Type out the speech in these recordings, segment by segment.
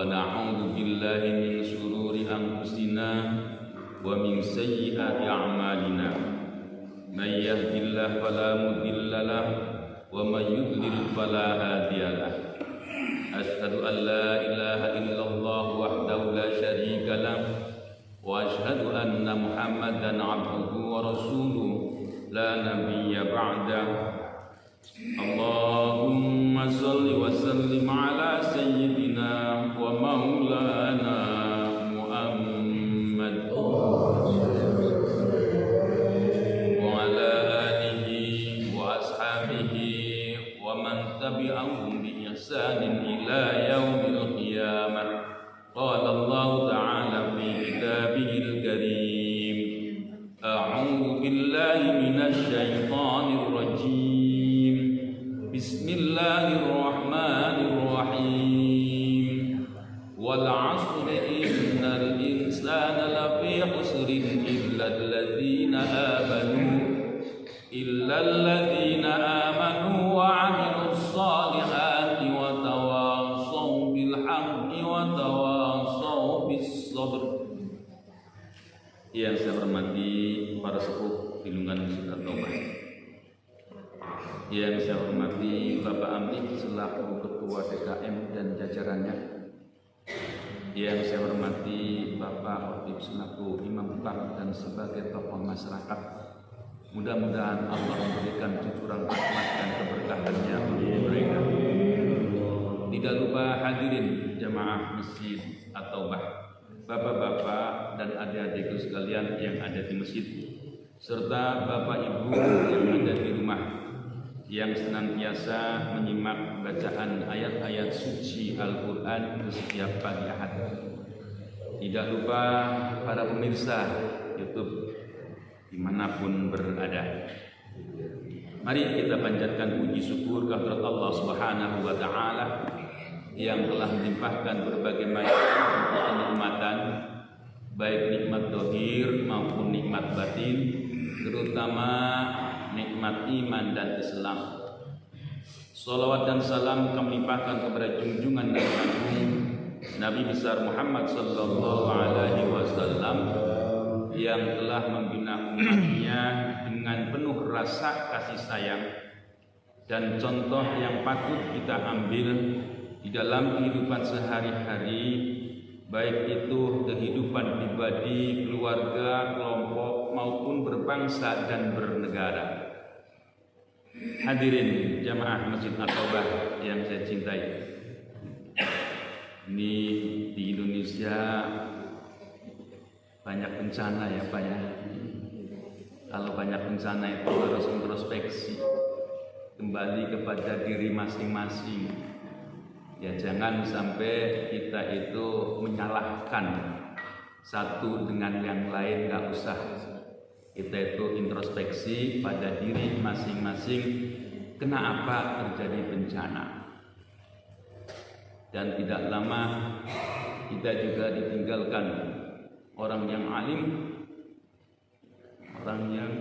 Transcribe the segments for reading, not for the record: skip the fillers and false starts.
ونعوذ بالله من شرور أنفسنا ومن سيئات أعمالنا من يهد الله فلا مضل له ومن يضلل فلا هادي له أشهد أن لا إله إلا الله وحده لا شريك له وأشهد أن محمدا عبده ورسوله لا نبي بعده اللهم صل وسلم على سيدنا ومولانا محمد وعلى آله وأصحابه ومن تبعهم بإحسان إلى يوم القيامة قال الله تعالى في كتابه الكريم أعوذ بالله من الشيطان الرجيم بسم الله الرحمن الرحيم والعصر إن الإنسان لفي خسر إلا الذين آمنوا وعملوا الصالحات وتواصوا بالحق وتواصوا بالصبر. Yang saya hormati para sepuh di lingkungan Masjid At-Taubah, yang saya hormati Bapak Amdi selaku Ketua DKM dan jajarannya, yang saya hormati Bapak Khotib selaku Imam Bang dan sebagai tokoh masyarakat. Mudah-mudahan Allah memberikan cucuran rahmat dan keberkahannya bagi mereka. Tidak lupa hadirin jamaah Masjid At-Taubah, bapak-bapak dan adik-adikku sekalian yang ada di masjid, serta bapak ibu yang ada di rumah, yang senantiasa menyimak bacaan ayat-ayat suci Al-Quran di setiap pagi Ahad. Tidak lupa para pemirsa YouTube dimanapun berada. Mari kita panjatkan puji syukur kehadirat Allah Subhanahu wa Ta'ala yang telah melimpahkan berbagai macam kenikmatan, baik nikmat zahir maupun nikmat batin, terutama nikmat iman dan Islam. Salawat dan salam kami limpahkan kepada junjungan Nabi Agung Nabi besar Muhammad sallallahu alaihi wasallam yang telah membina umatnya dengan penuh rasa kasih sayang dan contoh yang patut kita ambil di dalam kehidupan sehari-hari, baik itu kehidupan pribadi, keluarga, kelompok maupun berbangsa dan bernegara. Hadirin jamaah Masjid At-Taubah yang saya cintai, ini di Indonesia banyak bencana ya Pak ya. Kalau banyak bencana itu harus introspeksi kembali kepada diri masing-masing. Ya jangan sampai kita itu menyalahkan satu dengan yang lain, nggak usah. Kita itu introspeksi pada diri masing-masing, kenapa terjadi bencana. Dan tidak lama kita juga ditinggalkan orang yang alim, orang yang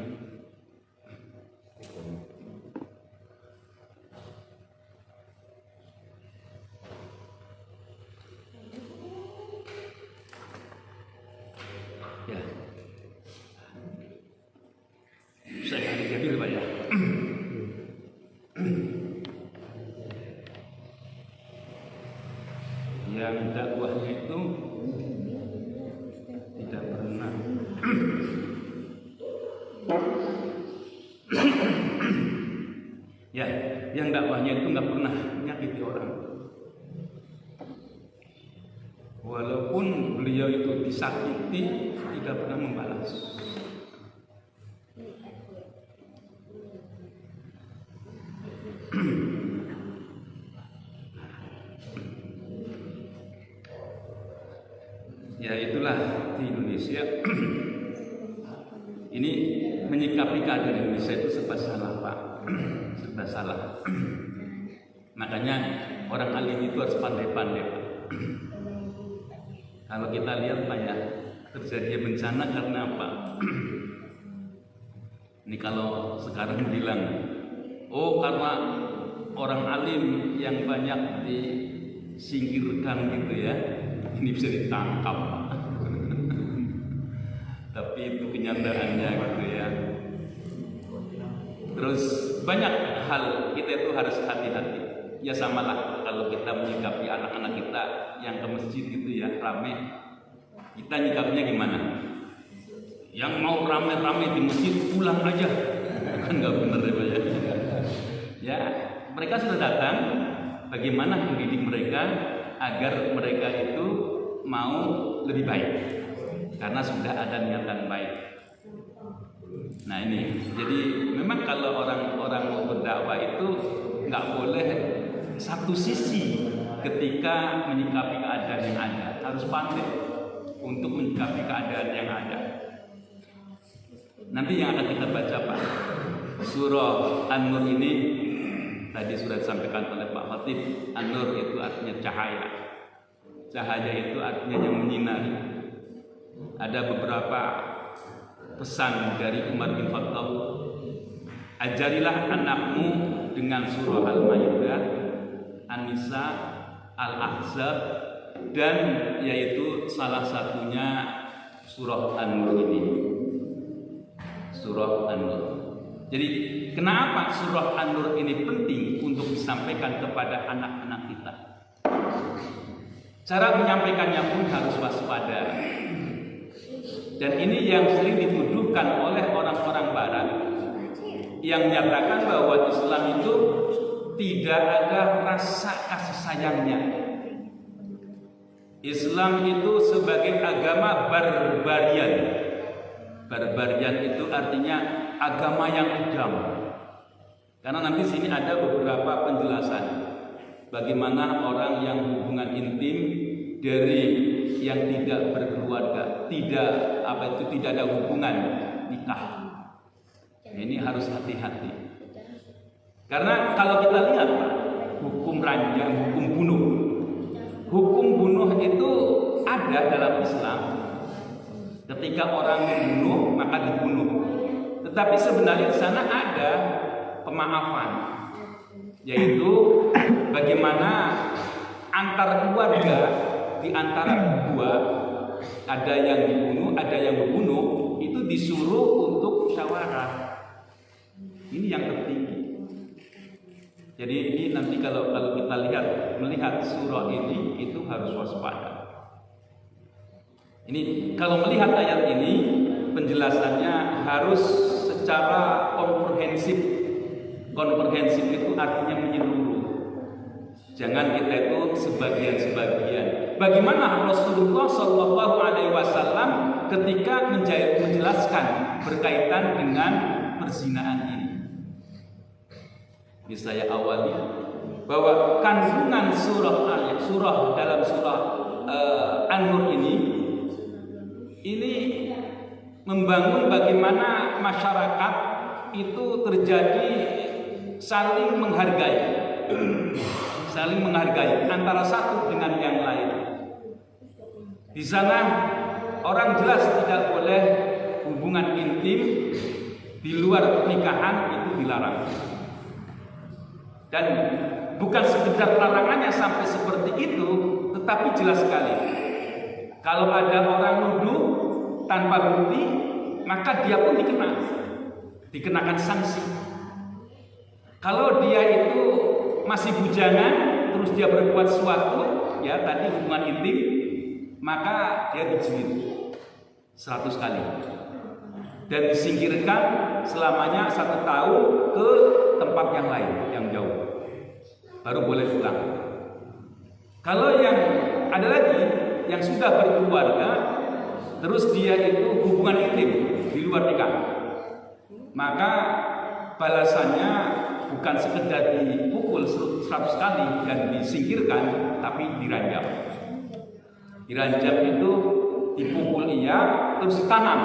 ya saya hadir Pak ya. Yang dakwahnya itu tidak pernah ya, yang dakwahnya itu nggak pernah menyakiti orang. Walaupun beliau itu disakiti, tidak pernah membalas. Ya itulah di Indonesia. Ini menyikapi keadaan Indonesia itu serba salah Pak, serba salah. Makanya orang alim itu harus pandai-pandai Pak. Kalau kita lihat Pak ya, terjadi bencana karena apa? Ini kalau sekarang bilang, oh karena orang alim yang banyak di singkirkan gitu ya, ini bisa ditangkap. Tapi itu kenyataannya gitu ya. Terus banyak hal kita itu harus hati-hati. Ya samalah kalau kita menyikapi anak-anak kita yang ke masjid gitu ya, rame, kita nyikapnya gimana? Yang mau rame-rame di masjid pulang aja, kan nggak bener ya. Ya, mereka sudah datang. Bagaimana mendidik mereka agar mereka itu mau lebih baik, karena sudah ada niatan baik. Nah ini, jadi memang kalau orang-orang mau berdakwah itu nggak boleh satu sisi ketika menyikapi keadaan yang ada, harus pandai untuk menyikapi keadaan yang ada. Nanti yang akan kita baca Pak, surah An-Nur ini tadi sudah disampaikan oleh Pak Khatib. An-Nur itu artinya cahaya. Cahaya itu artinya yang menyinari. Ada beberapa pesan dari Umar bin Khattab. Ajarilah anakmu dengan surah Al-Maidah, An-Nisa, Al-Ahzab, dan yaitu salah satunya surah An-Nur ini. Surah An-Nur. Jadi kenapa surah An-Nur ini penting untuk disampaikan kepada anak-anak kita? Cara menyampaikannya pun harus waspada. Dan ini yang sering dituduhkan oleh orang-orang barat yang menyatakan bahwa Islam itu tidak ada rasa kasih sayangnya. Islam itu sebagai agama barbarian. Barbarian itu artinya agama yang kejam. Karena nanti sini ada beberapa penjelasan bagaimana orang yang hubungan intim dari yang tidak berkeluarga, tidak ada hubungan nikah. Ini harus hati-hati. Karena kalau kita lihat hukum ranjang, hukum bunuh itu ada dalam Islam. Ketika orang membunuh maka dibunuh. Tetapi sebenarnya di sana ada pemaafan, yaitu bagaimana antar keluarga di antara kedua, ada yang dibunuh, ada yang membunuh, itu disuruh untuk musyawarah. Ini yang tertinggi. Jadi ini nanti kalau kita melihat surah ini itu harus waspada. Ini kalau melihat ayat ini penjelasannya harus secara komprehensif. Komprehensif itu artinya menyeluruh. Jangan kita itu sebagian-sebagian. Bagaimana Rasulullah Shallallahu Alaihi Wasallam ketika menjelaskan berkaitan dengan perzinahan ini? Bisa saya awali bahwa kandungan surah dalam surah An-Nur ini membangun bagaimana masyarakat itu terjadi saling menghargai antara satu dengan yang lain. Di sana orang jelas tidak boleh hubungan intim di luar pernikahan, itu dilarang. Dan bukan sekedar larangannya sampai seperti itu, tetapi jelas sekali. Kalau ada orang nuduh tanpa bukti, maka dia pun dikenakan sanksi. Kalau dia itu masih bujangan, terus dia berbuat sesuatu, ya tadi hubungan intim, maka dia dijilid 100 kali dan disingkirkan selamanya 1 tahun ke tempat yang lain yang jauh, baru boleh pulang. Kalau yang ada lagi yang sudah berkeluarga, terus dia itu hubungan intim di luar nikah, maka balasannya bukan sekedar dipukul 100 kali dan disingkirkan, tapi diranjam. Diranjam itu dipukul iya, terus ditanam,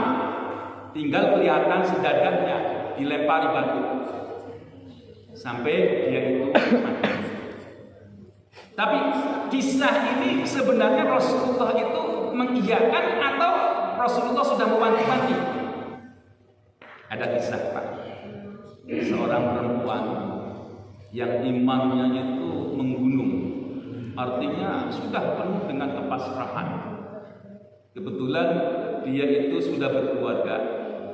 tinggal kelihatan sedadarnya, dilempari batu sampai dia itu mati. Tapi kisah ini sebenarnya Rasulullah itu mengiyakan atau Rasulullah sudah mewanti-wanti? Ada kisah Pak, seorang perempuan yang imannya itu menggunung. artinya sudah penuh dengan kepasrahan. Kebetulan dia itu sudah berkeluarga.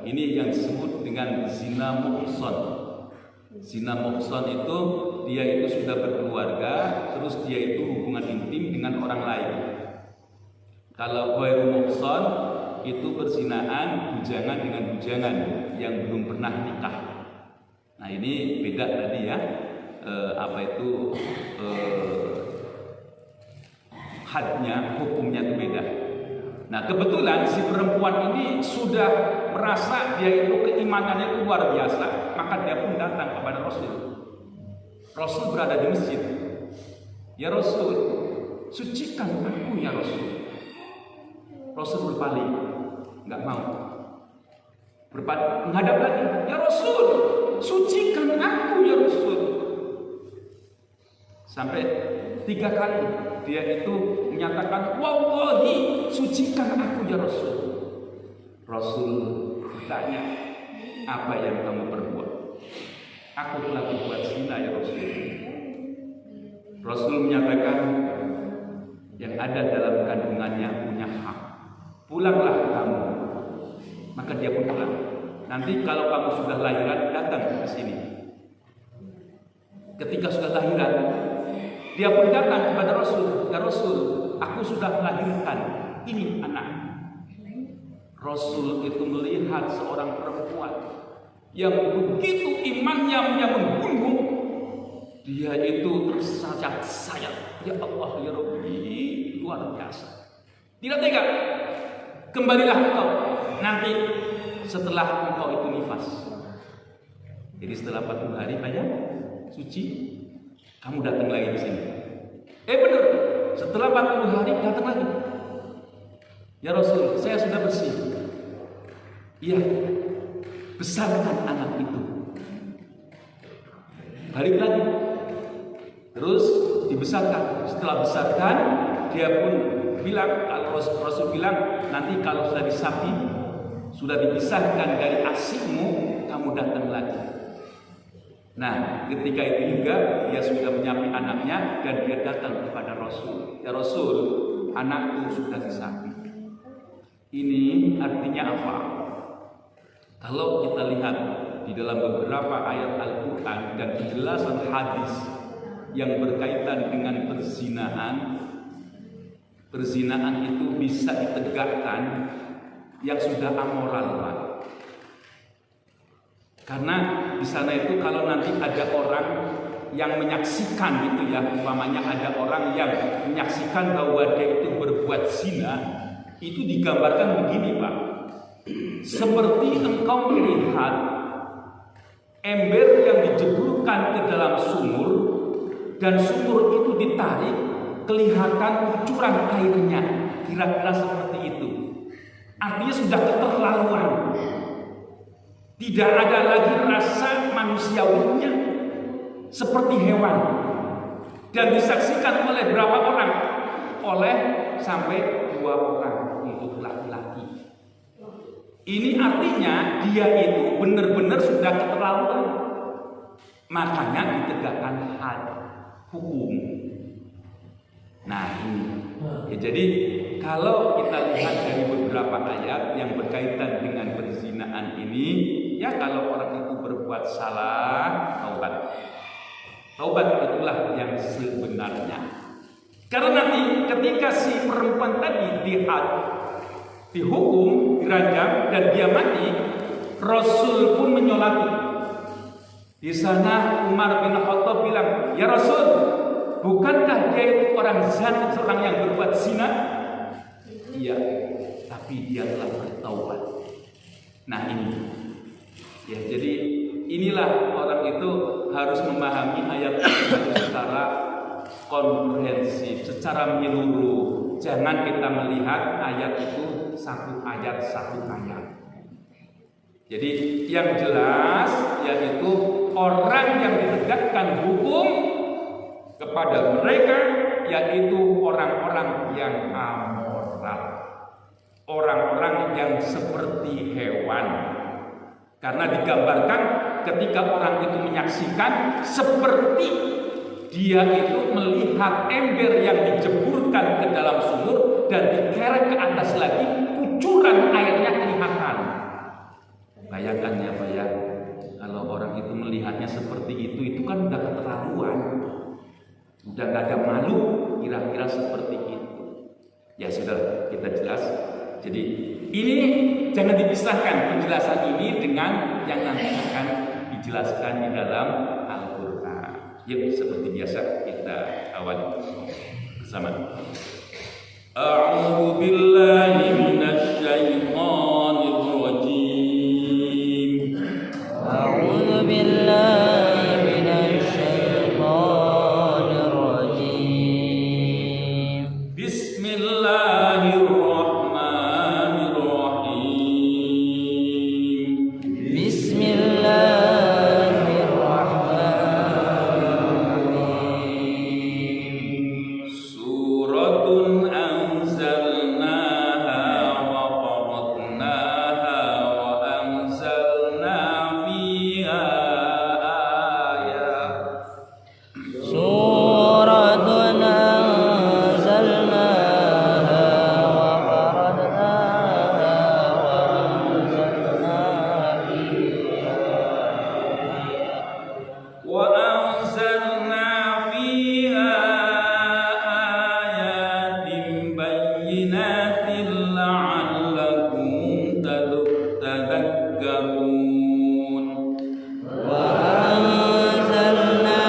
Ini yang disebut dengan zina muhsan. Zina muhsan itu dia itu sudah berkeluarga, terus dia itu hubungan intim dengan orang lain. Kalau ghairu muhsan itu perzinaan bujangan dengan bujangan yang belum pernah nikah. Nah ini beda tadi ya, hadnya, hukumnya itu beda. Nah kebetulan si perempuan ini sudah merasa dia itu keimanannya itu luar biasa, maka dia pun datang kepada Rasul. Rasul berada di masjid. Ya Rasul, sucikan aku ya Rasul. Rasul berpaling, nggak mau. Menghadap lagi, ya Rasul, sucikan aku ya Rasul. Sampai 3 kali dia itu menyatakan, wallahi, sucikan aku ya Rasul. Rasul bertanya, apa yang kamu perbuat? Aku telah berbuat zina ya Rasul. Rasul menyatakan, yang ada dalam kandungannya punya hak. Pulanglah kamu. Maka dia pun pulang. Nanti kalau kamu sudah lahiran, datang ke sini. Ketika sudah lahiran, dia pun datang kepada Rasul. Ya Rasul, aku sudah melahirkan ini anak. Rasul itu melihat seorang perempuan yang begitu imannya yang menggunung. Dia itu tersayat-sayat. Ya Allah, ya Rabbi, luar biasa. Tidak tega. Kembalilah engkau nanti setelah engkau itu nifas. Jadi setelah 40 hari banyak suci, kamu datang lagi di sini. Benar. Setelah 40 hari datang lagi. Ya Rasul, saya sudah bersih. Iya. Besarkan anak itu. Balik lagi. Terus dibesarkan. Setelah besarkan, dia pun bilang, kalau Rasul bilang, nanti kalau sudah disapi, sudah dipisahkan dari asikmu, kamu datang lagi. Nah, ketika itu juga dia sudah menyapi anaknya dan dia datang kepada Rasul. Ya Rasul, anakku sudah disapi. Ini artinya apa? Kalau kita lihat di dalam beberapa ayat Al-Quran dan penjelasan hadis yang berkaitan dengan perzinahan, perzinahan itu bisa ditegakkan yang sudah amoral, Pak. Karena di sana itu kalau nanti ada orang yang menyaksikan gitu ya, umpamanya ada orang yang menyaksikan bahwa dia itu berbuat zina, itu digambarkan begini, Pak. Seperti engkau melihat ember yang dijeburkan ke dalam sumur dan sumur itu ditarik, kelihatan cucuran airnya, kira-kira seperti itu. Artinya sudah keterlaluan. Tidak ada lagi rasa manusiawinya, seperti hewan. Dan disaksikan oleh berapa orang? Oleh sampai 2 orang untuk laki-laki. Ini artinya dia itu benar-benar sudah keterlaluan. Makanya ditegakkan had, hukum. Nah ini ya, jadi kalau kita lihat dari beberapa ayat yang berkaitan dengan perzinahan ini, ya kalau orang itu berbuat salah, taubat. Taubat itulah yang sebenarnya. Karena nanti ketika si perempuan tadi dihukum, dirajam dan dia mati, Rasul pun menyolati. Di sana Umar bin Khattab bilang, "Ya Rasul, bukankah dia itu orang zina, seorang yang berbuat zina?" Iya, tapi dia telah bertaubat. Nah ini, ya jadi inilah orang itu harus memahami ayat itu secara komprehensif, secara menyeluruh. Jangan kita melihat ayat itu satu ayat. Jadi yang jelas yaitu orang yang ditegakkan hukum kepada mereka yaitu orang-orang yang amoral, orang-orang yang seperti hewan. Karena digambarkan ketika orang itu menyaksikan seperti Dia itu melihat ember yang dijeburkan ke dalam sumur dan dikerek ke atas lagi, kucuran airnya kelihatan. Bayangkan ya Pak ya, kalau orang itu melihatnya seperti itu kan udah keterlaluan, udah gak ada malu, kira-kira seperti itu. Ya sudah, kita jelas. Jadi ini jangan dipisahkan penjelasan ini dengan yang nanti akan dijelaskan di dalam Al-Quran. Yuk, seperti biasa kita awal bersama. A'udzu billahi minasy syaithanir rajim. A'udzu billahi minasy syaithanir rajim. Bismillahirrahmanirrahim. Bismillahirrahmanirrahim. Suratun anzalnaha wa faradnaha wa anzalna fiha ayat. Suratun anzalnaha wa faradnaha wa anzalna fiha وأنزلنا فيها آيات بينات لعلكم تذكرون وأنزلنا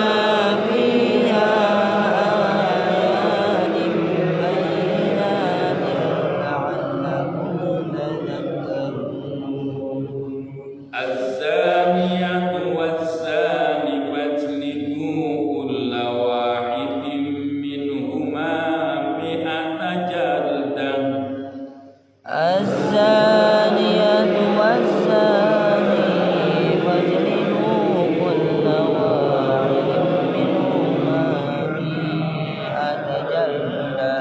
فيها آيات بينات لعلكم تذكرون الزانية والزاني فاجلدوا كل واحد منهما مئة جلدة الزانية والزاني فاجلدوا كل واحد منهما مئة جلدة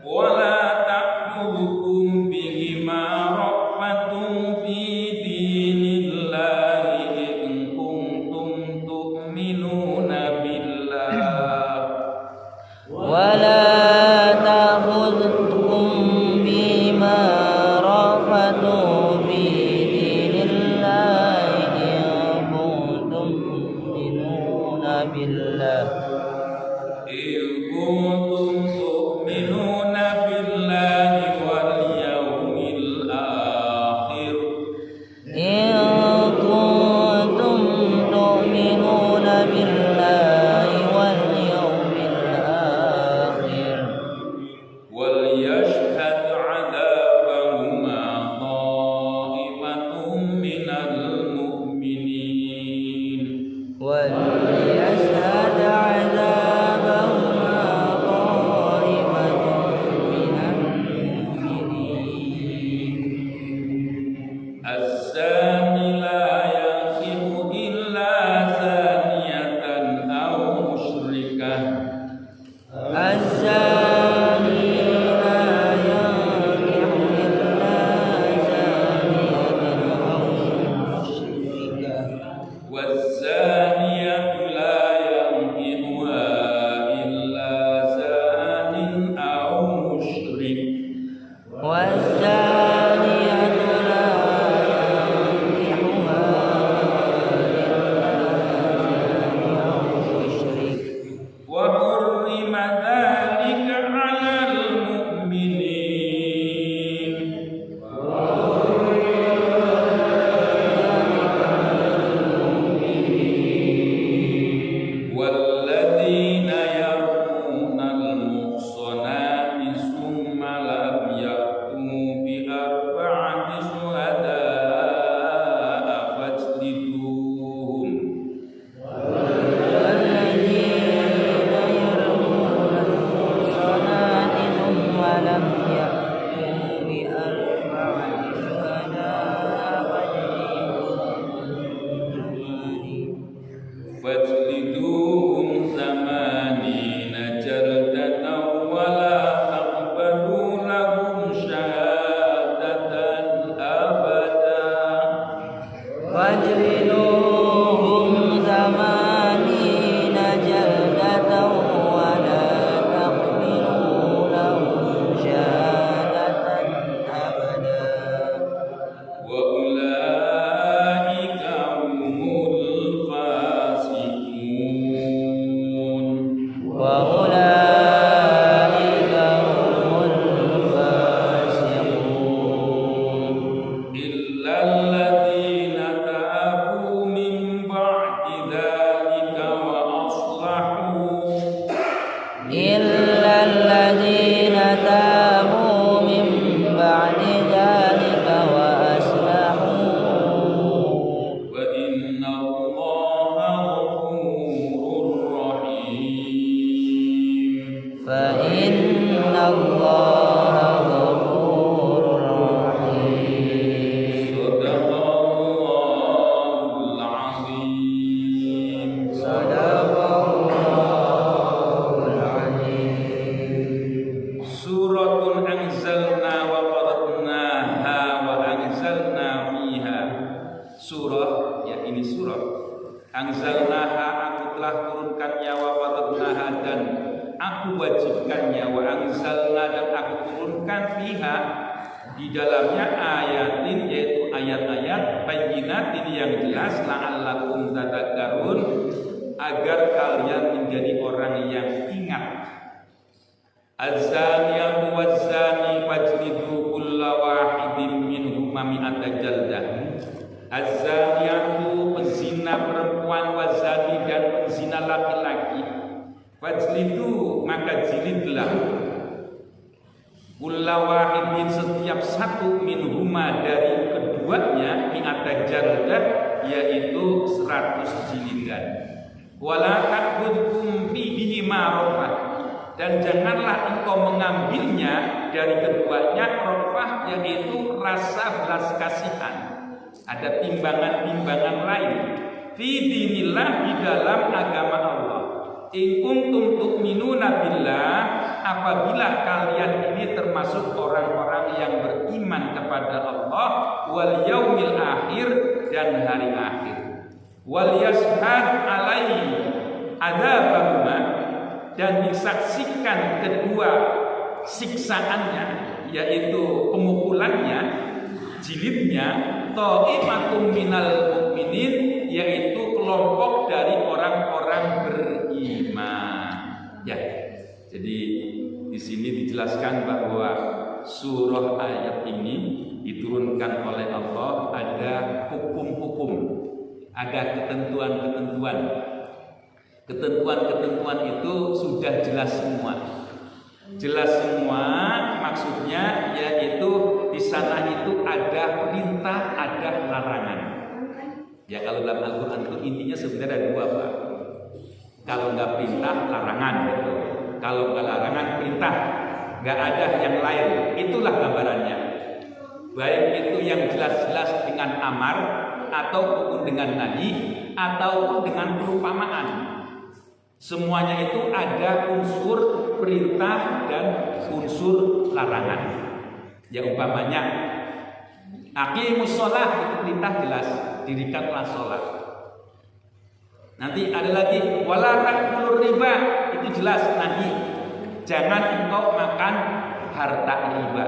ولا تأخذكم بهما رأفة في دين الله إن كنتم تؤمنون بالله ولا تأخذكم بما رأفة في دين الله إن كنتم تؤمنون بالله إن كنتم تؤمنون بالله واليوم الآخر إن كنتم تؤمنون بالله واليوم الآخر وليشهد عذابهما طائفة من المؤمنين وليشهد عذابهما طائفة من المؤمنين الزاني لا ينكح إلا زانية أو مشركة الزاني لا ينكح إلا زانية أو مشركة والزانية لا ينكحها إلا زان أو مشرك والزانية لا surah, ya ini surah. Anzalnaha, aku telah turunkannya, wa faradnaha, dan aku wajibkannya, wa anzalna, dan aku turunkan fiha, di dalamnya ayatin, yaitu ayat-ayat bayyinatin yang jelas, la'allakum tadakkarun, agar kalian menjadi orang yang ingat. Az-zaniyatu waz-zani fajlidu kulla wahidin minhuma mi'ata jaldah. Az-zaniyatu, pezina perempuan, waz-zani, dan pezina laki-laki, fajlidu, maka jilidlah, kulla wahidin, setiap satu, minhuma, dari keduanya, mi'ata jaldah, yaitu 100 jilidan. Wala ta'khudhukum fihi ma'rafah, dan janganlah engkau mengambilnya dari keduanya rofah, yaitu rasa belas kasihan. Ada timbangan-timbangan lain. Fi dinillah, di dalam agama Allah. In kuntum tu'minuna billah, apabila kalian ini termasuk orang-orang yang beriman kepada Allah, wal yaumil akhir, dan hari akhir. Wal yashhad alaihi adzabahuma, dan disaksikan kedua siksaannya, yaitu pemukulannya, jilidnya, ta'ifatum minal mu'minin, yaitu kelompok dari orang-orang beriman. Ya, jadi di sini dijelaskan bahwa surah ayat ini diturunkan oleh Allah, ada hukum-hukum, ada ketentuan-ketentuan. Ketentuan-ketentuan itu sudah jelas semua. Jelas semua maksudnya, yaitu di sana itu ada perintah, ada larangan. Ya, kalau dalam Al-Quran itu intinya sebenarnya ada dua, Pak. Kalau nggak perintah, larangan gitu. Kalau nggak larangan, perintah. Nggak ada yang lain. Itulah gambarannya. Baik itu yang jelas-jelas dengan amar, ataupun dengan nahi, ataupun dengan perumpamaan. Semuanya itu ada unsur perintah dan unsur larangan. Ya, umpamanya aqimus shalah, itu perintah jelas, dirikanlah sholat. Nanti ada lagi wala ta'kulur riba, itu jelas nahi, jangan engkau makan harta riba.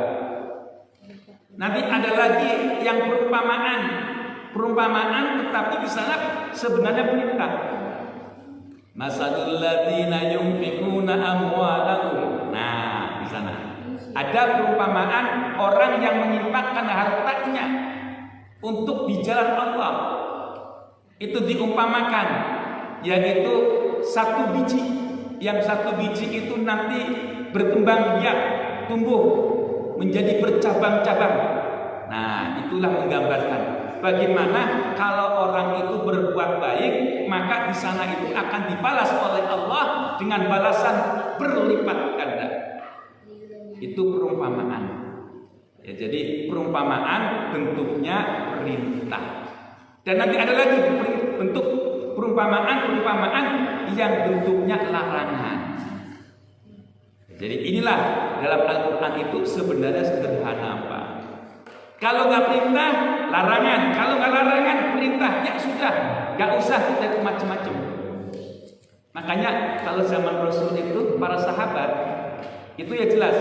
Nanti ada lagi yang perumpamaan tetapi di sana sebenarnya perintah. Masalul ladzina yunfiquna amwalahum. Nah, di sana ada perumpamaan orang yang menginfakkan hartanya untuk di jalan Allah. Itu diumpamakan, yaitu satu biji. Yang satu biji itu nanti berkembang biak, tumbuh menjadi bercabang-cabang. Nah, itulah menggambarkan bagaimana kalau orang itu berbuat baik, maka di sana itu akan dibalas oleh Allah dengan balasan berlipat ganda. Itu perumpamaan. Ya, jadi perumpamaan bentuknya perintah. Dan nanti ada lagi bentuk perumpamaan yang bentuknya larangan. Jadi inilah dalam Al-Quran itu sebenarnya sederhana, Pak. Kalau nggak perintah, larangan. Kalau nggak larangan, perintah. Ya sudah, nggak usah kita macam-macam. Makanya kalau zaman Rasul itu para sahabat itu ya jelas,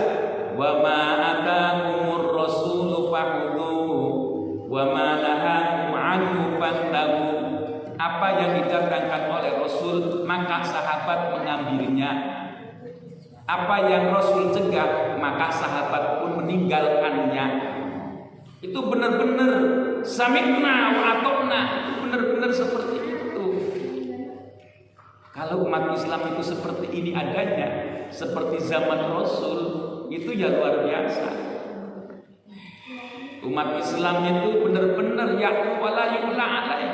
wa ma atakumur rasulu fakhudhuhu wa ma nahakum anhu fantahu. Apa yang didatangkan oleh Rasul, maka sahabat mengambilnya. Apa yang Rasul cegah, maka sahabat pun meninggalkannya. Itu benar-benar sami'na wa ata'na, itu benar-benar seperti itu. Kalau umat Islam itu seperti ini adanya, seperti zaman Rasul, itu ya luar biasa. Umat Islam itu benar-benar ya'lu wa la yu'la alaih,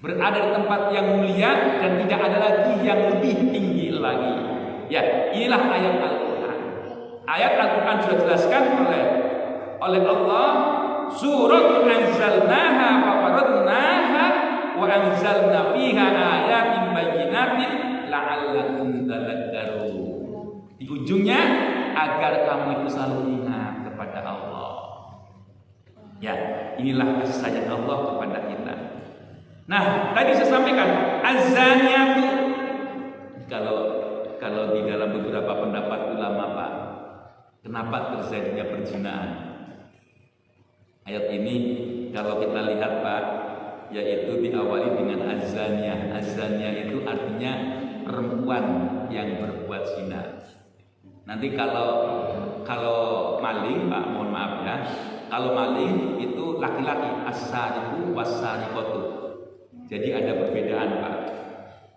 berada di tempat yang mulia dan tidak ada lagi yang lebih tinggi lagi. Ya, inilah ayat Al-Quran. Ayat Al-Quran sudah dijelaskan oleh Allah. Surat anzalnaha wa faradnaha wa anzalna fiha ayatin bayyinatin la'allakum tadhakkarun. Di ujungnya agar kamu itu selalu ingat kepada Allah. Ya, inilah kasih sayang Allah kepada kita. Nah, tadi saya sampaikan azaniyatu. Kalau di dalam beberapa pendapat ulama, Pak, kenapa terjadinya perzinahan? Ayat ini kalau kita lihat, Pak, yaitu diawali dengan azaniyah. Azaniyah itu artinya perempuan yang berbuat zina. Nanti kalau maling, Pak, mohon maaf ya. Kalau maling itu laki-laki, as-sariqu was-sariqatu. Jadi ada perbedaan, Pak.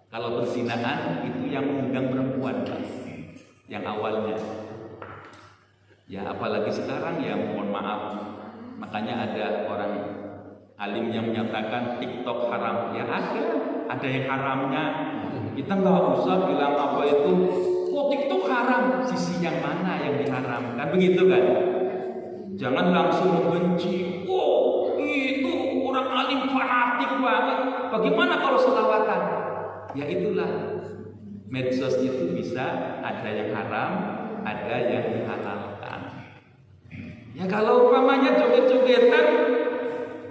Kalau perzinahan itu yang mengundang perempuan, Pak, yang awalnya. Ya apalagi sekarang ya mohon maaf. Makanya ada orang alim yang menyatakan TikTok haram. Ya ada yang haramnya. Kita nggak usah bilang apa itu. Oh TikTok haram. Sisi yang mana yang diharamkan? Begitu kan? Jangan langsung membenci. Oh itu orang alim fanatik banget. Bagaimana kalau selawatan? Ya itulah, medsos itu bisa ada yang haram, ada yang dihalalkan. Ya kalau umpamanya joget-jogetan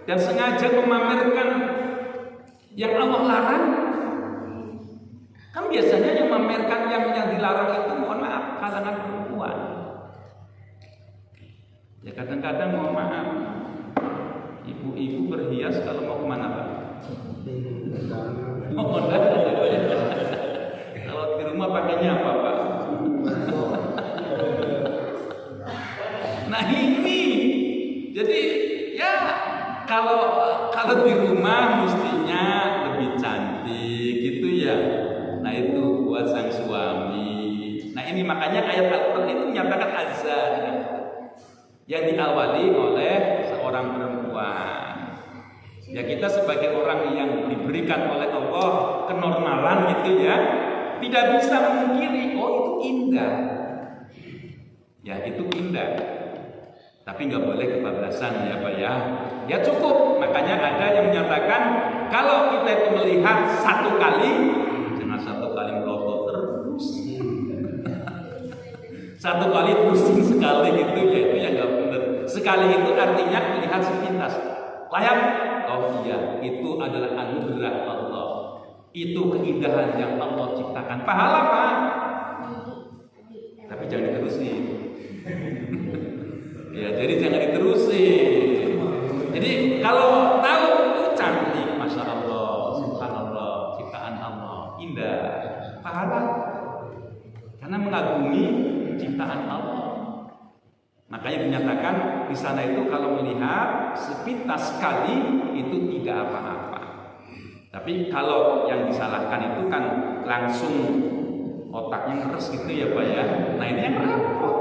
dan sengaja memamerkan yang Allah larang, kan biasanya yang memamerkan yang dilarang itu mohon maaf kalangan perempuan. Ya kadang-kadang mohon maaf, ibu-ibu berhias kalau mau kemana, Pak? Oh, kalau di rumah pakainya apa, Pak? Nah ini, jadi ya kalau di rumah mestinya lebih cantik gitu ya. Nah itu buat sang suami. Nah ini makanya ayat Al-Quran itu menyatakan azan yang diawali oleh seorang perempuan. Ya kita sebagai orang yang diberikan oleh Allah kenormalan gitu ya, tidak bisa memungkiri oh itu indah. Ya itu indah. Tapi nggak boleh kebablasan ya Pak ya. Ya cukup. Makanya ada yang menyatakan kalau kita itu melihat satu kali, jangan satu kali melotot terus. Satu kali pusing sekali gitu ya itu yang nggak benar. Sekali itu artinya melihat sepintas. Layak. Oh iya, itu adalah anugerah Allah. Itu keindahan yang Allah ciptakan. Pahala Pak. Tapi jangan diterusin. Ya, jadi jangan diterusin. Jadi kalau tahu cantik, masya Allah, subhanallah, ciptaan Allah, indah, pahala. Karena mengagumi ciptaan Allah. Makanya dinyatakan di sana itu kalau melihat sepintas sekali itu tidak apa-apa. Tapi kalau yang disalahkan itu kan langsung otaknya ngeres gitu ya Pak ya. Nah ini yang repot.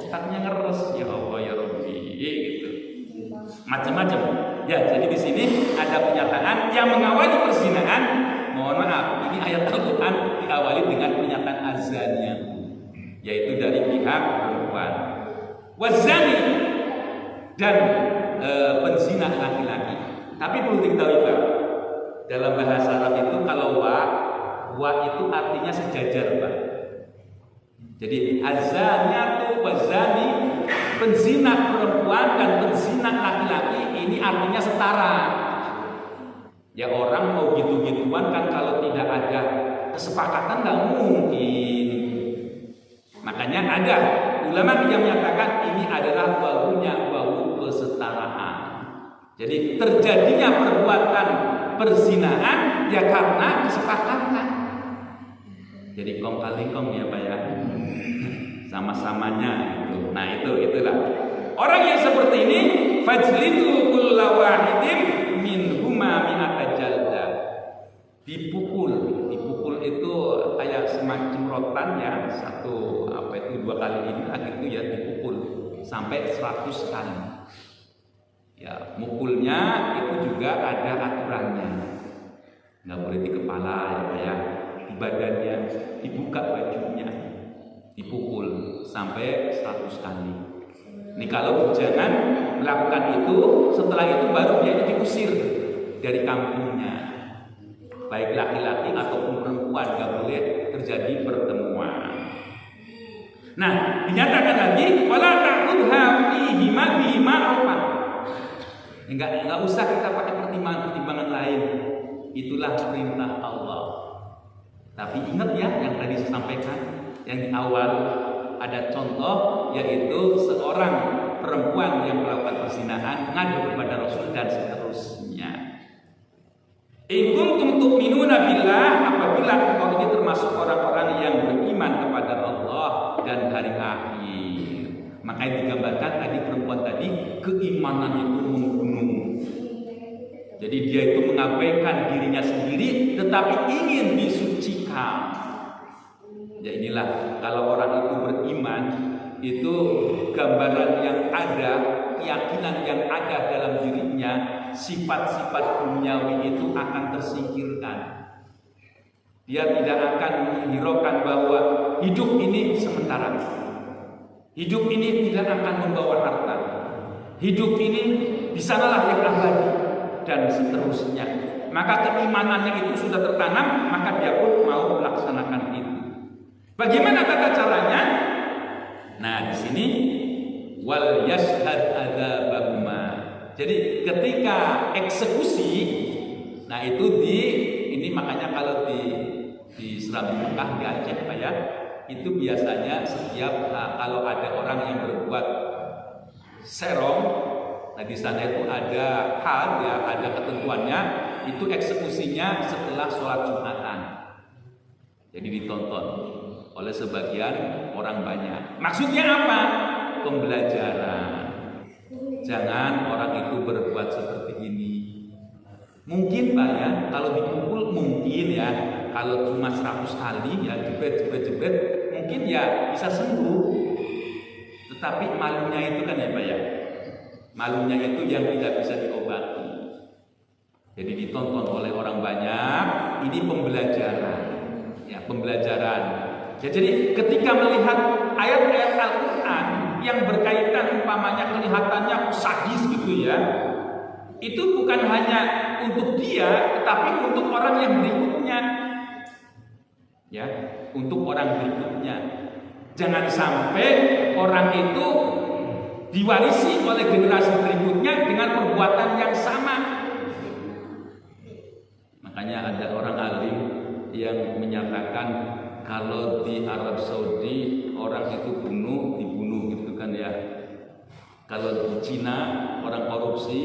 Otaknya ngeres ya Allah ya Rabbi gitu. Macam-macam. Ya jadi di sini ada pernyataan yang mengawali perzinahan. Mohon maaf, ini ayat Al-Quran diawali dengan pernyataan azannya, yaitu dari pihak perempuan. Wazani dan penzina laki-laki. Tapi perlu diketahui Pak, dalam bahasa Arab itu kalau wa itu artinya sejajar Pak. Jadi azaniyatu wazani, penzina perempuan dan penzina laki-laki ini artinya setara. Ya orang mau gitu-gituan kan kalau tidak ada kesepakatan nggak mungkin. Makanya ada ulama yang menyatakan ini adalah baunya bau kesetaraan. Jadi terjadinya perbuatan perzinahan ya karena kesepakatan. Jadi kong kali kong ya Pak ya, sama-samanya itu. Nah itulah orang yang seperti ini fajlidu kulla wahidin minhuma mi'ata jaldah. Dipukul itu kayak semacam rotan ya, satu apa itu 2 kali ini gitu ya, dipukul sampai 100 kali. Ya, mukulnya itu juga ada aturannya. Nggak boleh di kepala ya Pak ya, di badannya, dibuka bajunya, dipukul sampai 100 kali. Nih kalau jangan melakukan itu, setelah itu baru dia diusir dari kampungnya. Baik laki-laki ataupun perempuan gak boleh terjadi pertemuan. Nah, dinyatakan lagi wala ta'khudha fihi ma bihima Enggak usah kita pakai pertimbangan lain. Itulah perintah Allah. Tapi ingat ya yang tadi saya sampaikan, yang di awal ada contoh, yaitu seorang perempuan yang melakukan perzinahan ngadu kepada Rasul dan seterusnya. In kuntum tu'minuna billah, apabila engkau ini termasuk orang-orang yang beriman kepada Allah dan hari akhir. Makanya digambarkan tadi perempuan tadi, keimanan itu membunuh. Jadi dia itu mengabaikan dirinya sendiri tetapi ingin disucikan. Ya inilah kalau orang itu beriman, itu gambaran yang ada, keyakinan yang ada dalam dirinya, sifat-sifat duniawi itu akan tersingkirkan. Dia tidak akan menghiraukan bahwa hidup ini sementara. Hidup ini tidak akan membawa harta. Hidup ini di sanalah yang abadi dan seterusnya. Maka keimanannya itu sudah tertanam, maka dia pun mau melaksanakan itu. Bagaimana tata caranya? Nah, di sini wal yashhad adzabahuma. Jadi ketika eksekusi, nah itu ini makanya kalau di Serambi Mekah di Aceh Pak ya, itu biasanya setiap kalau ada orang yang berbuat serong, nah di sana itu ada had ya, ada ketentuannya, itu eksekusinya setelah sholat Jumatan. Jadi ditonton oleh sebagian orang banyak. Maksudnya apa? Pembelajaran. Jangan orang itu berbuat seperti ini. Mungkin Pak ya, kalau dipukul mungkin ya, kalau cuma 100 kali ya jebret, mungkin ya bisa sembuh. Tetapi malunya itu kan ya Pak ya, malunya itu yang tidak bisa diobati. Jadi ditonton oleh orang banyak, ini pembelajaran. Ya, pembelajaran. Ya, jadi ketika melihat ayat-ayat Al-Quran yang berkaitan umpamanya kelihatannya sadis gitu ya, itu bukan hanya untuk dia, tetapi untuk orang yang berikutnya. Ya, untuk orang berikutnya. Jangan sampai orang itu diwarisi oleh generasi berikutnya dengan perbuatan yang sama. Makanya ada orang alim yang menyatakan kalau di Arab Saudi orang itu dibunuh gitu kan ya. Kalau di Cina orang korupsi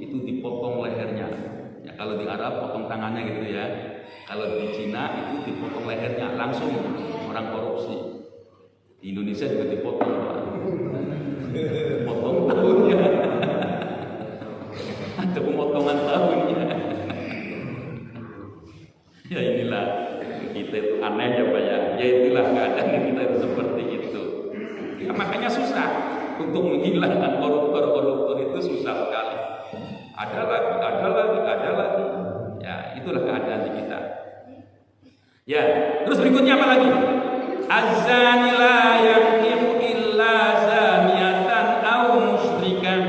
itu dipotong lehernya. Ya kalau di Arab potong tangannya gitu ya. Kalau di Cina itu dipotong lehernya langsung orang korupsi. Di Indonesia juga dipotong Pak. Potong tahunnya. Ada pemotongan tahunnya. Ya inilah kita itu aneh ya Pak ya. Ya itulah keadaan kita itu seperti itu. Ya, makanya susah untuk menghilangkan koruptor itu susah sekali. Ada lagi. Ya itulah keadaan kita. Ya terus berikutnya apa lagi? Az-zani la yankihu illa zaniyatan aw musyrikan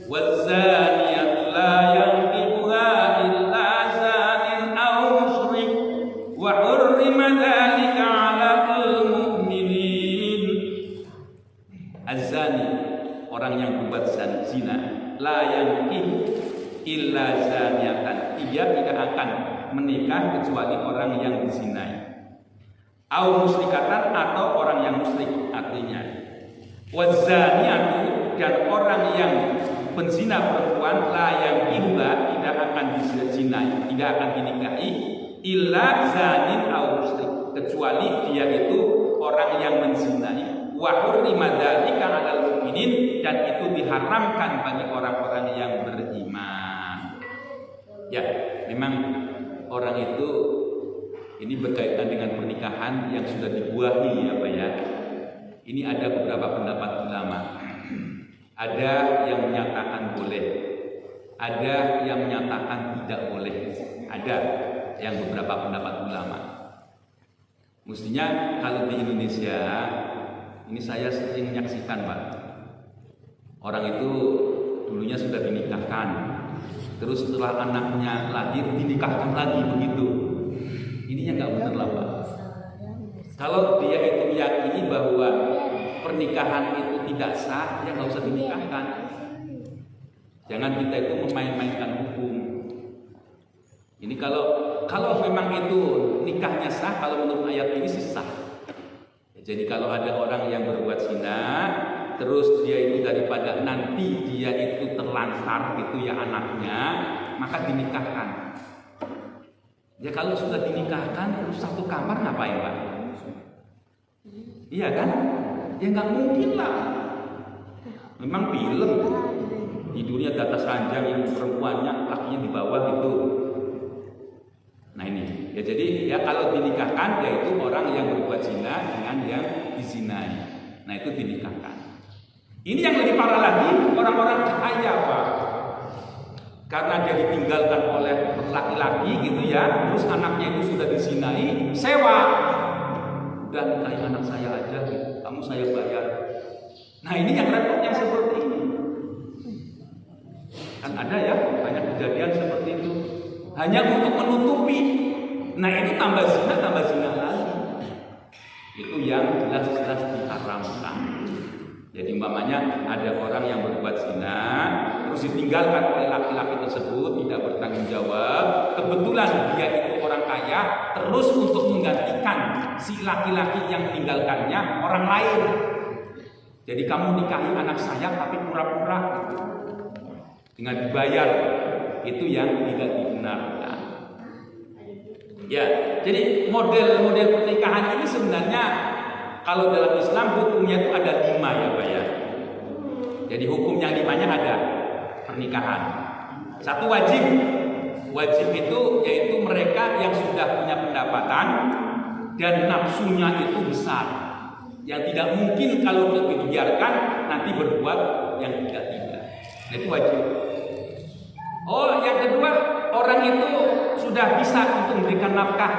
waz-zaniyatu la yankihuha illa zanin aw musyrik wa hurrima dzalika 'alal mu'minin. Az-zani orang yang berbuat zina la yankihu illa zaniyatan, dia tidak akan menikah kecuali orang yang dizinai. Au musyrikatan atau orang yang musyrik artinya. Wazaniyatu dan orang yang penzina perempuan la yang iba tidak akan dizinai, tidak akan dinikahi illa zanin au musyrik, kecuali dia itu orang yang menzinai. Wa hurrima dzalika 'alal mu'minin, dan itu diharamkan bagi orang-orang yang beriman. Ya, memang orang itu ini berkaitan dengan pernikahan yang sudah dibuahi ya Pak ya. Ini ada beberapa pendapat ulama. Ada yang menyatakan boleh, ada yang menyatakan tidak boleh. Ada yang beberapa pendapat ulama. Mestinya kalau di Indonesia ini saya sering menyaksikan Pak. Orang itu dulunya sudah dinikahkan, terus setelah anaknya lahir dinikahkan lagi begitu. Ininya nggak benar lah Pak. Kalau dia itu meyakini bahwa pernikahan itu tidak sah, ya nggak usah dinikahkan. Jangan kita itu memain-mainkan hukum. Ini kalau memang itu nikahnya sah, kalau menurut ayat ini sih sah. Jadi kalau ada orang yang berbuat zina, terus dia itu daripada nanti dia itu terlantar gitu ya anaknya, maka dinikahkan. Ya kalau sudah dinikahkan terus satu kamar ngapain Pak? Iya kan? Ya nggak mungkin lah. Memang film tidurnya di atas ranjang, yang perempuannya lakinya di bawah gitu. Nah ini ya, jadi ya kalau dinikahkan yaitu orang yang berbuat zina dengan yang dizinai. Nah itu dinikahkan. Ini yang lebih parah lagi, orang-orang kaya Pak. Karena dia ditinggalkan oleh laki-laki gitu ya, terus anaknya itu sudah dizinai, sewa. Udah nikahin anak saya aja, kamu saya bayar. Nah ini yang repot yang seperti ini. Kan ada ya banyak kejadian seperti itu. Hanya untuk menutupi. Nah itu tambah zina lagi. Itu yang jelas-jelas diharamkan. Jadi umpamanya ada orang yang berbuat zina, terus ditinggalkan oleh laki-laki tersebut, tidak bertanggung jawab. Kebetulan dia itu orang kaya, terus untuk menggantikan si laki-laki yang meninggalkannya orang lain. Jadi kamu nikahi anak saya tapi pura-pura gitu. Dengan dibayar, itu yang tidak dibenarkan. Ya, jadi model-model pernikahan ini sebenarnya kalau dalam Islam hukumnya itu ada 5 ya Pak ya. Jadi hukum yang 5-nya ada pernikahan. 1 wajib. Wajib itu yaitu mereka yang sudah punya pendapatan dan nafsunya itu besar. Yang tidak mungkin kalau dibiarkan nanti berbuat yang tidak. Itu wajib. Oh, yang kedua, orang itu sudah bisa untuk memberikan nafkah,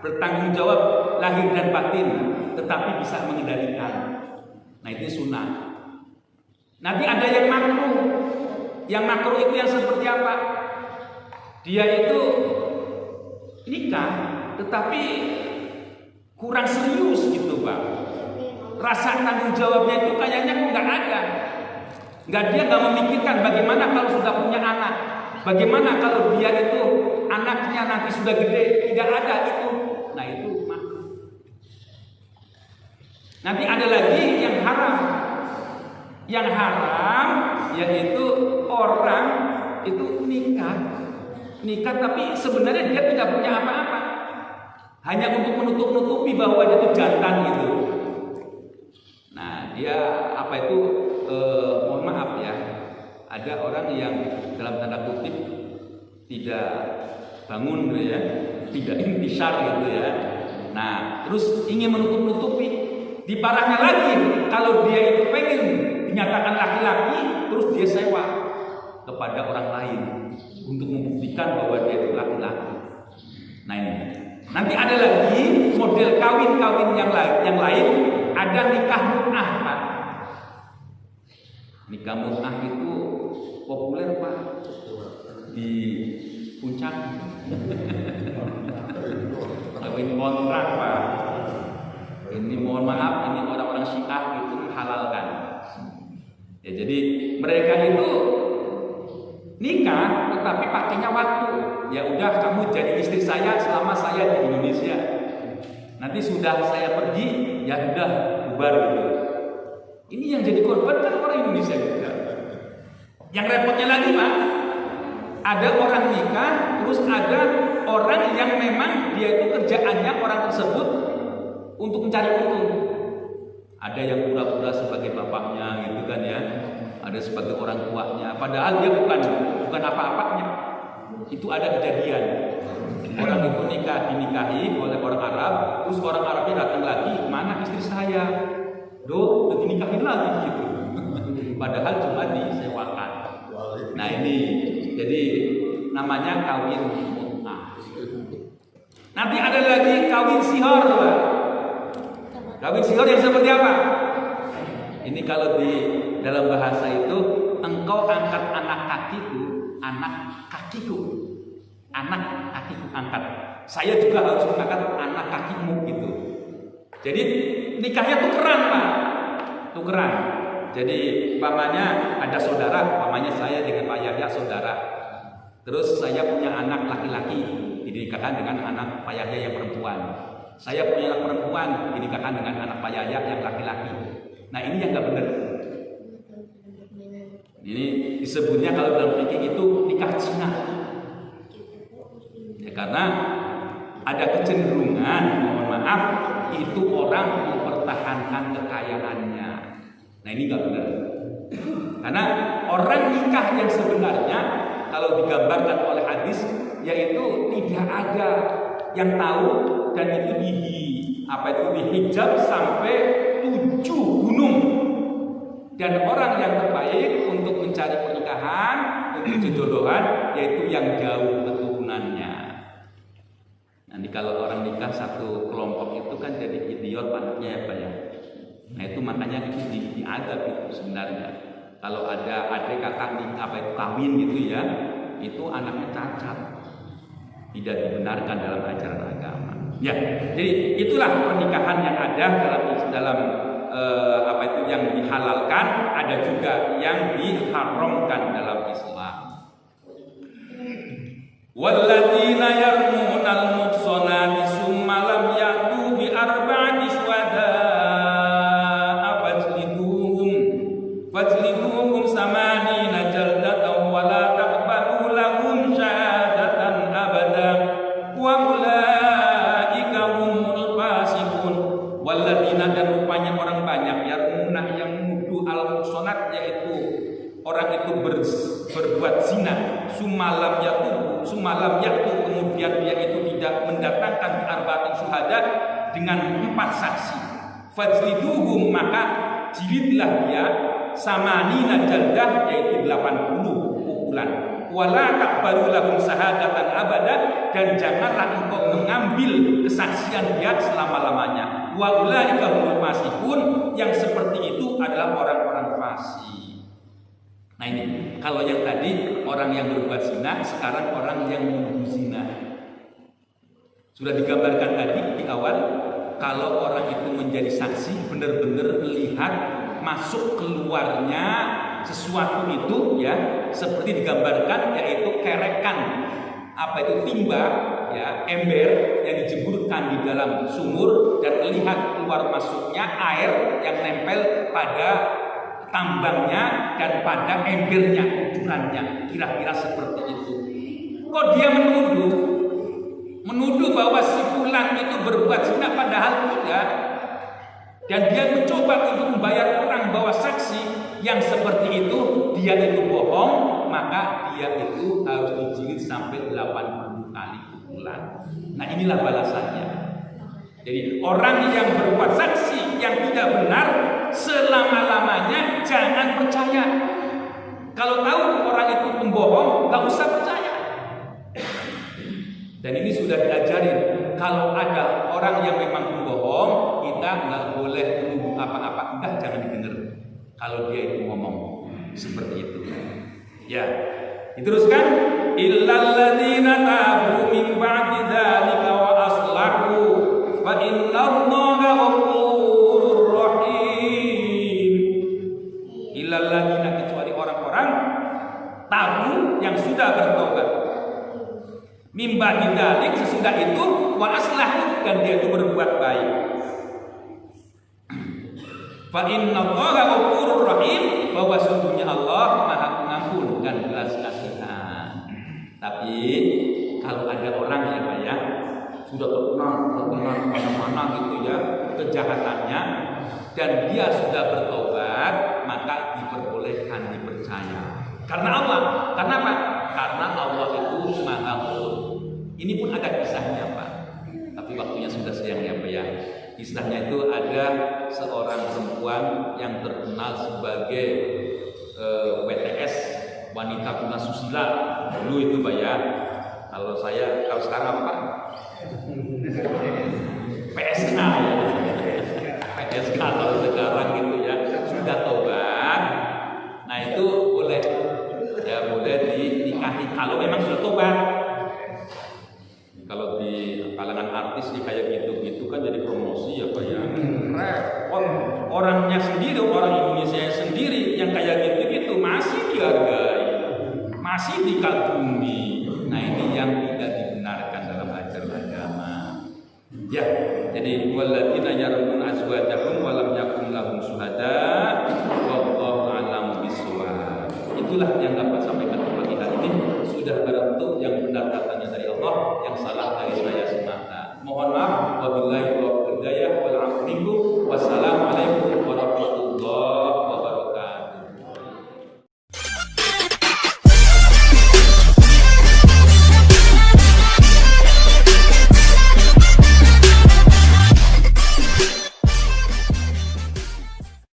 bertanggung jawab lahir dan batin, tetapi bisa mengendalikan. Nah itu sunnah. Nanti ada yang makruh. Yang makruh itu yang seperti apa? Dia itu nikah, tetapi kurang serius gitu Pak. Rasa tanggung jawabnya itu kayaknya kok nggak ada. Dia nggak memikirkan bagaimana kalau sudah punya anak, bagaimana kalau dia itu anaknya nanti sudah gede, tidak ada itu. Nah itu makruh. Nanti ada lagi yang haram. Yang haram yaitu orang itu nikah tapi sebenarnya dia tidak punya apa-apa, hanya untuk menutupi bahwa dia itu jantan gitu. Nah dia apa itu mohon maaf ya, ada orang yang dalam tanda kutip tidak bangun gitu ya, tidak intisar gitu ya. Nah terus ingin menutupi. Diparahnya lagi kalau dia itu pengen dinyatakan laki-laki, terus dia sewa kepada orang lain untuk membuktikan bahwa dia itu laki-laki. Nah ini. Nanti ada lagi model kawin yang lain, ada nikah mut'ah Pak. Nikah mut'ah itu populer Pak di puncak. Kawin kontrak Pak. Ini mohon maaf, ini orang-orang Syiah itu menghalalkan. Ya jadi mereka itu nikah tetapi pakainya waktu. Ya udah kamu jadi istri saya selama saya di Indonesia. Nanti sudah saya pergi, ya udah bubar gitu. Ini yang jadi korban kan orang Indonesia juga. Yang repotnya lagi Pak, ada orang nikah, terus ada orang yang memang dia itu kerjaannya orang tersebut untuk mencari untung. Ada yang pura-pura sebagai bapaknya gitu kan ya, ada sebagai orang tuanya, padahal dia bukan apa-apanya. Itu ada kejadian orang itu dinikahi oleh orang Arab, terus orang Arabnya datang lagi, mana istri saya? Udah dinikahin lagi gitu. Padahal cuma disewakan. Nah ini jadi namanya kawin mut'ah. Nanti ada lagi kawin sihor Pak. Kawin sihor yang seperti apa? Ini kalau di dalam bahasa itu, engkau angkat anak kakiku angkat. Saya juga harus mengangkat anak kakimu gitu. Jadi nikahnya tukeran Pak, tukeran. Jadi umpamanya ada saudara, umpamanya saya dengan Terus saya punya anak laki-laki, dinikahkan dengan anak Pak Yahya yang perempuan. Saya punya anak perempuan, dinikahkan dengan anak Pak Yahya yang laki-laki. Nah ini yang nggak benar. Ini disebutnya kalau dalam fikih itu nikah zina. Ya, karena ada kecenderungan, mohon maaf, itu orang mempertahankan kekayaannya. Nah ini nggak benar. Karena orang nikah yang sebenarnya kalau digambarkan oleh hadis, yaitu tidak ada yang tahu dan itu dihijab sampai 7 gunung. Dan orang yang terbaik untuk mencari pernikahan, untuk jodohan, yaitu yang jauh keturunannya. Nanti kalau orang nikah satu kelompok itu kan jadi idiot anaknya ya Pak ya. Nah itu makanya itu diadab itu sebenarnya. Kalau ada adik kakak kawin gitu ya, itu anaknya cacat, tidak dibenarkan dalam ajaran agama. Ya, jadi itulah pernikahan yang ada dalam yang dihalalkan, ada juga yang diharamkan dalam Islam. Walladzina yarmunal muhsanati summa lam ya'tu bi arba'ati syuhada'a fajliduhum samanina jaldatan wa la taqbalu lahum syahadatan abada wa ulaika humul fasiqun. Walladzina, dan rupanya orang banyak yarmuna yang menuduh al-muhsanat, yaitu orang itu berbuat zina, sumalam yaitu kemudian dia itu tidak mendatangkan arba'atin syuhada dengan 4 saksi. Fajliduhum, maka jilidlah dia samanina jaldah, yaitu 80 pukulan. Wala takbaru lahum syahadatan abada, dan janganlah engkau mengambil kesaksian dia selama-lamanya. Wa ulaika humul fasiqun, yang seperti itu adalah orang-orang fasik. Nah ini, kalau yang tadi orang yang berbuat zina, sekarang orang yang menuduh zina. Sudah digambarkan tadi di awal, kalau orang itu menjadi saksi, benar-benar melihat masuk keluarnya sesuatu itu ya, seperti digambarkan, yaitu kerekan, timba ya, ember yang dijeburkan di dalam sumur dan melihat keluar masuknya air yang nempel pada tambangnya dan pada embernya, ukurannya, kira-kira seperti itu. Kok dia menuduh bahwa si fulan itu berbuat zina, padahal tidak. Dan dia mencoba untuk membayar orang bahwa saksi yang seperti itu dia itu bohong, maka dia itu harus dijilid sampai 80 kali pukulan. Nah inilah balasannya. Jadi orang yang berbuat saksi yang tidak benar, selama-lamanya jangan percaya. Kalau tahu orang itu pembohong, gak usah percaya. Dan ini sudah diajarin, kalau ada orang yang memang pembohong, kita nggak boleh menuduh apa-apa, enggak, jangan didengar. Kalau dia itu ngomong seperti itu, ya. Diteruskan, illal ladzina tabu min ba'di dzalika wa aslahu fa innallaha ghafurur rahim. Illal ladzina, kecuali orang-orang tabu yang sudah bertobat. Mimba didalik, sesudah itu wa aslahu, dan dia itu berbuat baik. Fa innallaha ghafurur rahim, bahwa sungguhnya Allah Maha Pengampun dan belas kasihan. Tapi kalau ada orang ya Pak ya, sudah terkenal mana-mana gitu ya kejahatannya, dan dia sudah bertobat, maka diperbolehkan dipercaya. Karena Allah, karena apa? Karena Allah itu Maha Ghafur. Ini pun ada kisahnya Pak, tapi waktunya sudah siang ya Pak ya. Kisahnya itu ada seorang perempuan yang terkenal sebagai WTS, wanita tuna susila dulu itu Pak ya. Kalau sekarang apa Pak? PSK ya. PSK kalau sekarang gitu ya, sudah tobat. Nah itu boleh dinikahi kalau memang sudah tobat. Kalau di kalangan artis kayak gitu kan jadi promosi ya Pak ya. Repot, orangnya sendiri, orang Indonesia sendiri yang kayak gitu masih dihargai, masih dikagumi. Nah ini yang tidak dibenarkan dalam ajaran agama. Ya, jadi walladzina yarmuna azwajahum wa lam yakun lahum syuhada wallahu a'lamu bishawab. Itulah yang dapat sampaikan pagi hari ini. Sudah berbentuk yang benar datangnya dari Allah, yang salah dari saya semata. Mohon maaf wabillahi